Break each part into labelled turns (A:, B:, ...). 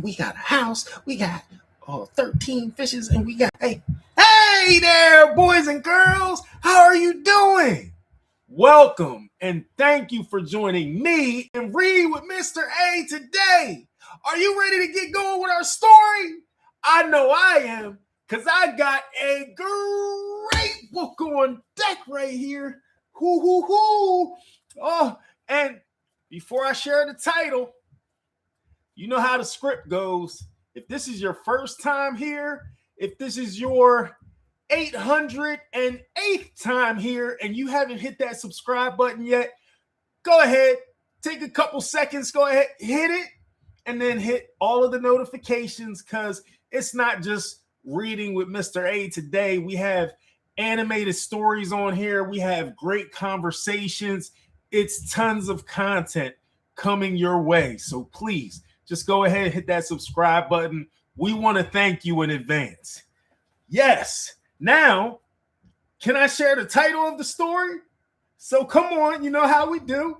A: We got a house. We got 13 fishes, and we got hey there, boys and girls. How are you doing? Welcome and thank you for joining me and Read with Mr. A today. Are you ready to get going with our story? I know I am, because I got a great book on deck right here. Hoo, hoo, hoo. Oh, and before I share the title, you know how the script goes. If this is your first time here, if this is your 808th time here and you haven't hit that subscribe button yet, go ahead, take a couple seconds, go ahead, hit it, and then hit all of the notifications, because it's not just reading with Mr. A today. We have animated stories on here. We have great conversations. It's tons of content coming your way. So please, just go ahead and hit that subscribe button. We want to thank you in advance. Yes. Now, can I share the title of the story? So come on, you know how we do.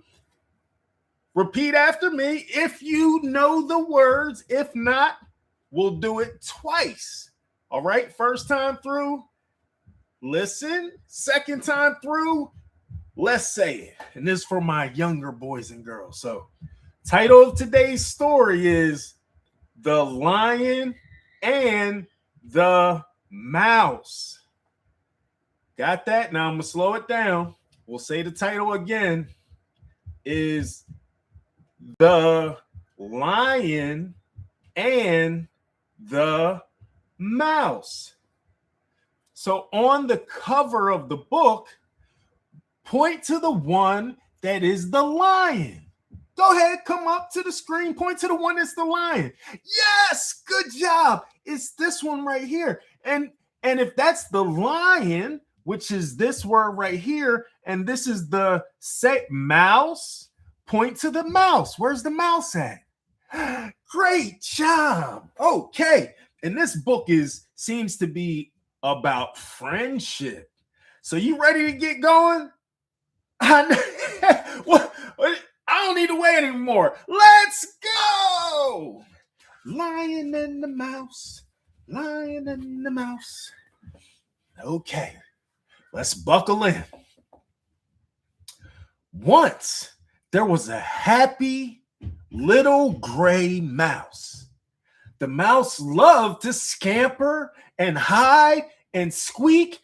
A: Repeat after me if you know the words. If not, we'll do it twice. All right, first time through, listen. Second time through, let's say it. And this is for my younger boys and girls. So, title of today's story is The Lion and the Mouse. Got that? Now I'm going to slow it down. We'll say the title again is The Lion and the Mouse. So on the cover of the book, point to the one that is the lion. Go ahead, come up to the screen, point to the one that's the lion. Yes, good job. It's this one right here. And if that's the lion, which is this word right here, and this is the mouse, point to the mouse. Where's the mouse at? Great job. Okay. And this book seems to be about friendship. So you ready to get going? What? I don't need to wait anymore. Let's go. Lion and the mouse. Lion and the mouse. Okay. Let's buckle in. Once there was a happy little gray mouse. The mouse loved to scamper and hide and squeak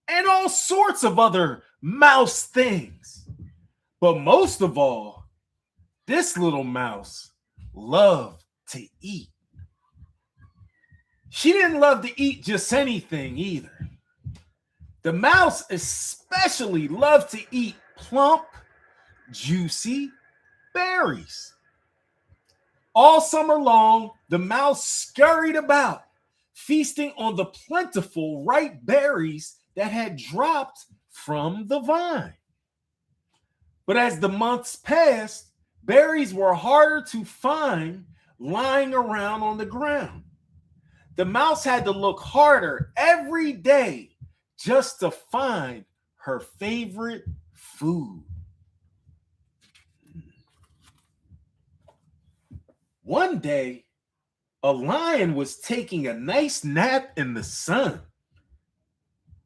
A: and all sorts of other mouse things. But most of all, this little mouse loved to eat. She didn't love to eat just anything either. The mouse especially loved to eat plump, juicy berries. All summer long, the mouse scurried about, feasting on the plentiful ripe berries that had dropped from the vine. But as the months passed, berries were harder to find lying around on the ground. The mouse had to look harder every day just to find her favorite food. One day, a lion was taking a nice nap in the sun.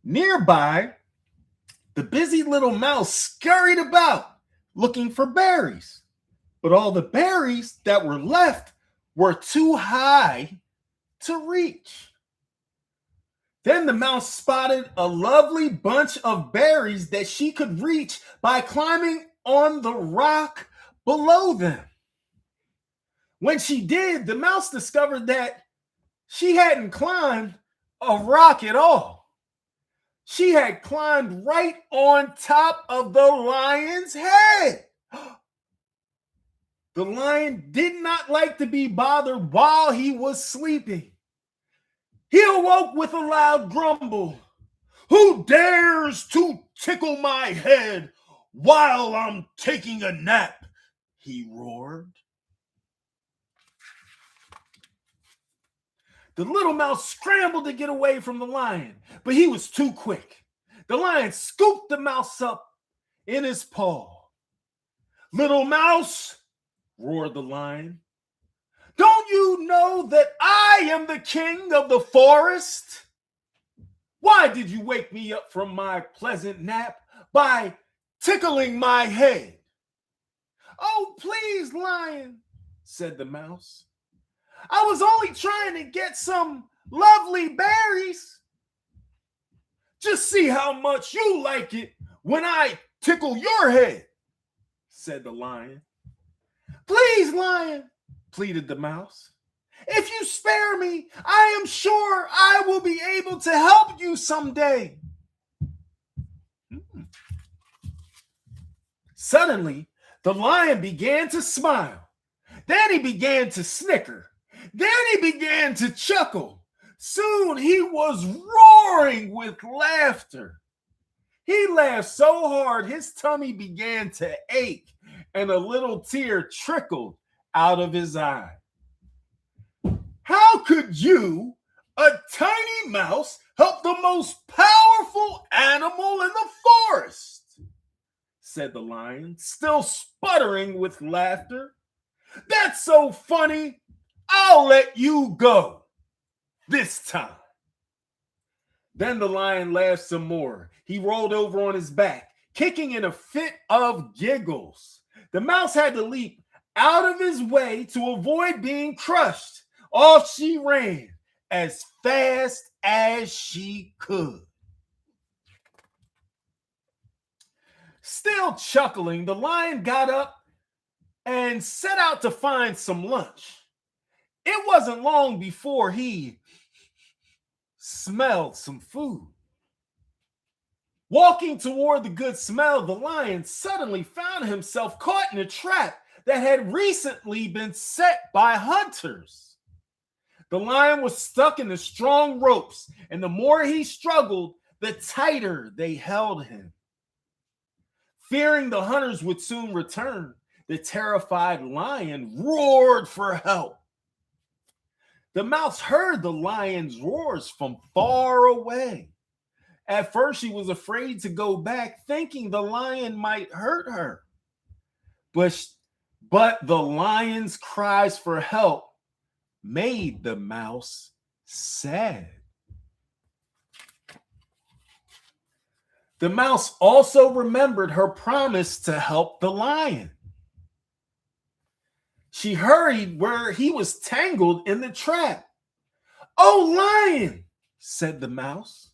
A: Nearby, the busy little mouse scurried about looking for berries, but all the berries that were left were too high to reach. Then the mouse spotted a lovely bunch of berries that she could reach by climbing on the rock below them. When she did, the mouse discovered that she hadn't climbed a rock at all. She had climbed right on top of the lion's head. The lion did not like to be bothered while he was sleeping. He awoke with a loud grumble. "Who dares to tickle my head while I'm taking a nap?" he roared. The little mouse scrambled to get away from the lion, but he was too quick. The lion scooped the mouse up in his paw. "Little mouse," roared the lion, "don't Don't you know that I am the king of the forest? Why did you wake me up from my pleasant nap by tickling my head?" "Oh, please, lion," said the mouse. "I was only trying to get some lovely berries." "Just see how much you like it when I tickle your head," said the lion. "Please, lion," pleaded the mouse. "If you spare me, I am sure I will be able to help you someday." Suddenly, the lion began to smile. Then he began to snicker. Then he began to chuckle. Soon he was roaring with laughter. He laughed so hard his tummy began to ache and a little tear trickled out of his eye. "How could you, a tiny mouse, help the most powerful animal in the forest?" said the lion, still sputtering with laughter. "That's so funny. I'll let you go this time." Then the lion laughed some more. He rolled over on his back, kicking in a fit of giggles. The mouse had to leap out of his way to avoid being crushed. Off she ran as fast as she could. Still chuckling, the lion got up and set out to find some lunch. It wasn't long before he smelled some food. Walking toward the good smell, the lion suddenly found himself caught in a trap that had recently been set by hunters. The lion was stuck in the strong ropes, and the more he struggled, the tighter they held him. Fearing the hunters would soon return, the terrified lion roared for help. The mouse heard the lion's roars from far away. At first, she was afraid to go back, thinking the lion might hurt her. But the lion's cries for help made the mouse sad. The mouse also remembered her promise to help the lion. She hurried where he was tangled in the trap. "Oh, lion," said the mouse,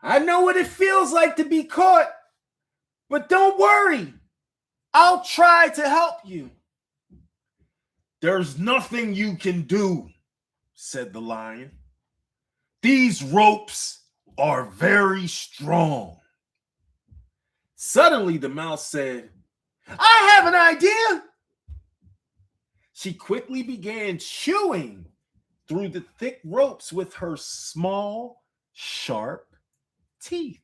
A: "I know what it feels like to be caught, but don't worry. I'll try to help you." "There's nothing you can do," said the lion. "These ropes are very strong." Suddenly, the mouse said, "I have an idea." She quickly began chewing through the thick ropes with her small, sharp teeth.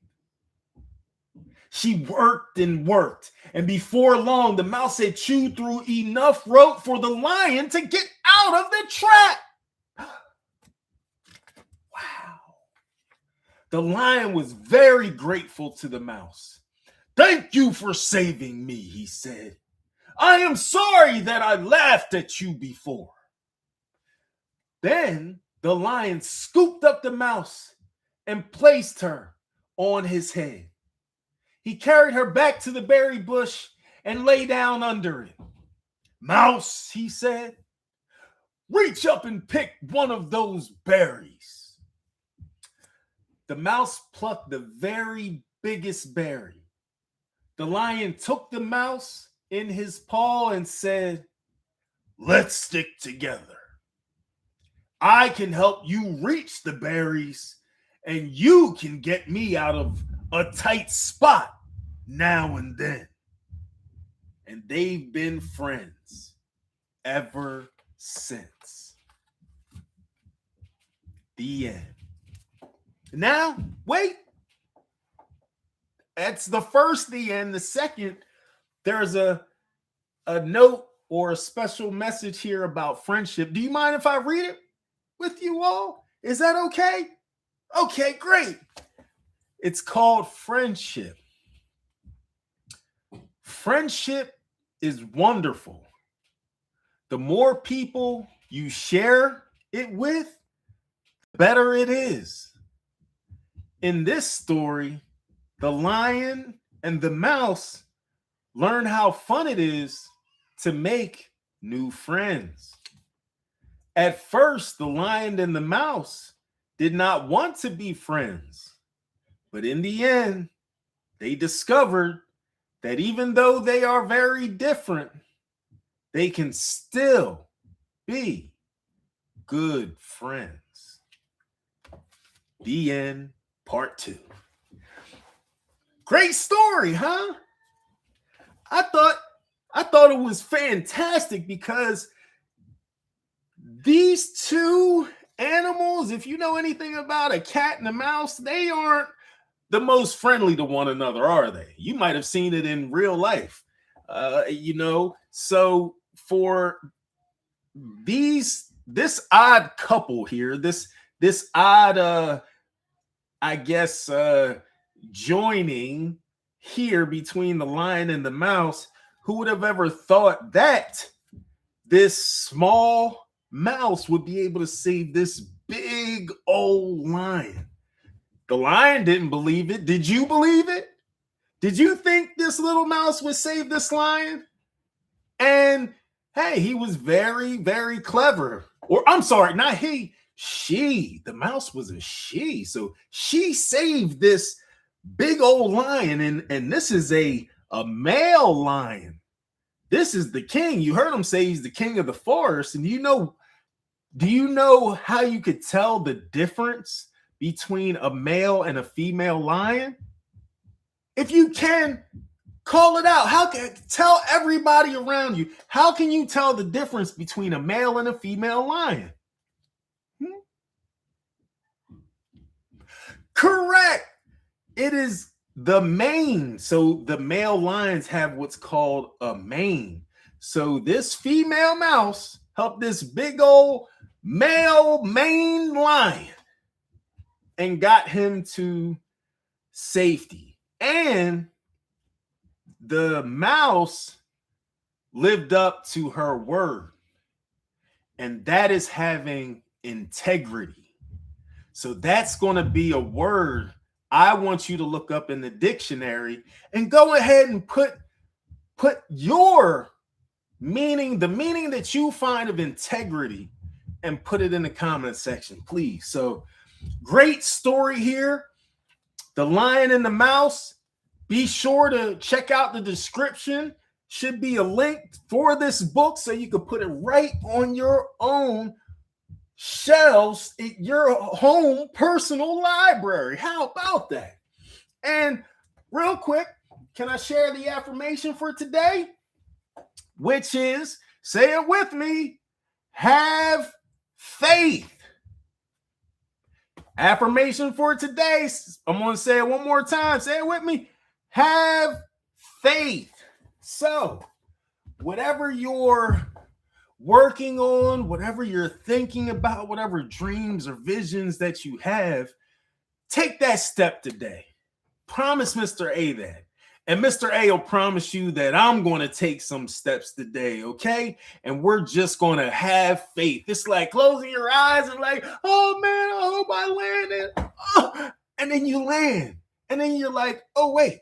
A: She worked and worked, and before long, the mouse had chewed through enough rope for the lion to get out of the trap. Wow. The lion was very grateful to the mouse. "Thank you for saving me," he said. "I am sorry that I laughed at you before." Then the lion scooped up the mouse and placed her on his head. He carried her back to the berry bush and lay down under it. "Mouse," he said, "reach up and pick one of those berries." The mouse plucked the very biggest berry. The lion took the mouse in his paw and said, "Let's stick together. I can help you reach the berries, and you can get me out of a tight spot now and then." And they've been friends ever since. The end. Now, wait. That's the first the end. The second, there's a note or a special message here about friendship. Do you mind if I read it with you all? Is that okay? Okay, great. It's called Friendship. Friendship is wonderful. The more people you share it with, the better it is. In this story, the lion and the mouse learn how fun it is to make new friends. At first, the lion and the mouse did not want to be friends, but in the end, they discovered that even though they are very different, they can still be good friends. The end, part 2. Great story, huh? I thought it was fantastic because these two animals, if you know anything about a cat and a mouse, they aren't the most friendly to one another, are they? You might have seen it in real life. So for this odd couple here, this odd joining here between the lion and the mouse, who would have ever thought that this small mouse would be able to save this big old lion? The lion didn't believe it. Did you believe it? Did you think this little mouse would save this lion? And hey, he was very, very clever. Or I'm sorry, not he, she. The mouse was a she. So she saved this big old lion. And this is a male lion. This is the king. You heard him say he's the king of the forest. And do you know how you could tell the difference between a male and a female lion? If you can, call it out. How can tell everybody around you? How can you tell the difference between a male and a female lion? Correct. It is the mane. So the male lions have what's called a mane. So this female mouse helped this big old male mane lion and got him to safety. And the mouse lived up to her word, and that is having integrity. So that's going to be a word I want you to look up in the dictionary and go ahead and put your meaning, the meaning that you find of integrity, and put it in the comment section, please. So great story here. The Lion and the Mouse. Be sure to check out the description. Should be a link for this book so you can put it right on your own shelves at your home personal library. How about that? And real quick, can I share the affirmation for today? Which is, say it with me, have faith. Affirmation for today, I'm going to say it one more time. Say it with me. Have faith. So, whatever you're working on, whatever you're thinking about, whatever dreams or visions that you have, take that step today. Promise Mr. A that. And Mr. A will promise you that I'm going to take some steps today, okay? And we're just going to have faith. It's like closing your eyes and like, oh man, I hope I landed. Oh, and then you land. And then you're like, oh wait,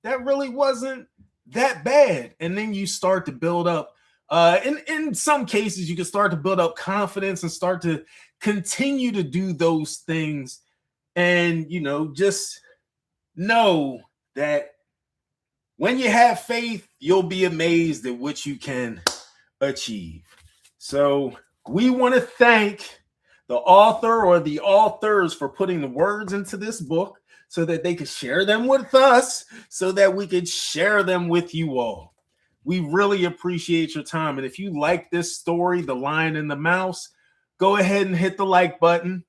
A: that really wasn't that bad. And then you start to build up. In some cases, you can start to build up confidence and start to continue to do those things. And, just know that when you have faith, you'll be amazed at what you can achieve. So we want to thank the author or the authors for putting the words into this book so that they could share them with us, so that we could share them with you all. We really appreciate your time. And if you like this story, The Lion and the Mouse, go ahead and hit the like button.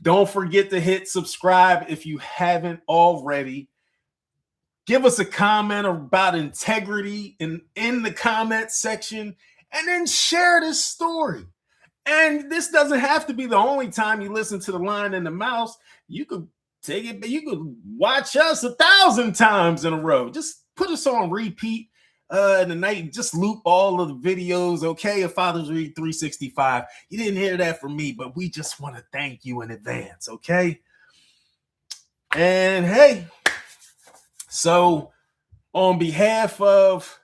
A: Don't forget to hit subscribe if you haven't already. Give us a comment about integrity in the comment section, and then share this story. And this doesn't have to be the only time you listen to The Lion and the Mouse. You could take it, but you could watch us 1,000 times in a row. Just put us on repeat. in the night, just loop all of the videos, okay, of Father's Read 365. You didn't hear that from me, but we just want to thank you in advance, okay? And hey, so on behalf of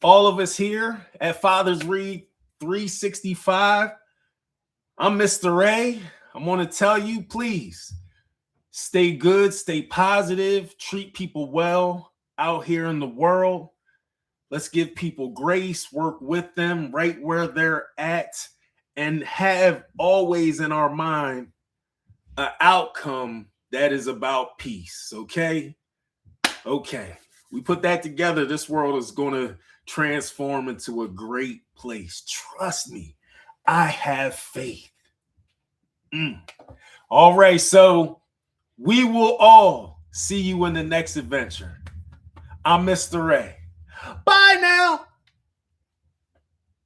A: all of us here at Father's Read 365, I'm Mr. Ray. I want to tell you, please stay good, stay positive, treat people well out here in the world. Let's give people grace, work with them right where they're at, and have always in our mind an outcome that is about peace, okay? Okay. We put that together, this world is going to transform into a great place. Trust me, I have faith. All right, so we will all see you in the next adventure. I'm Mr. Ray. Bye now.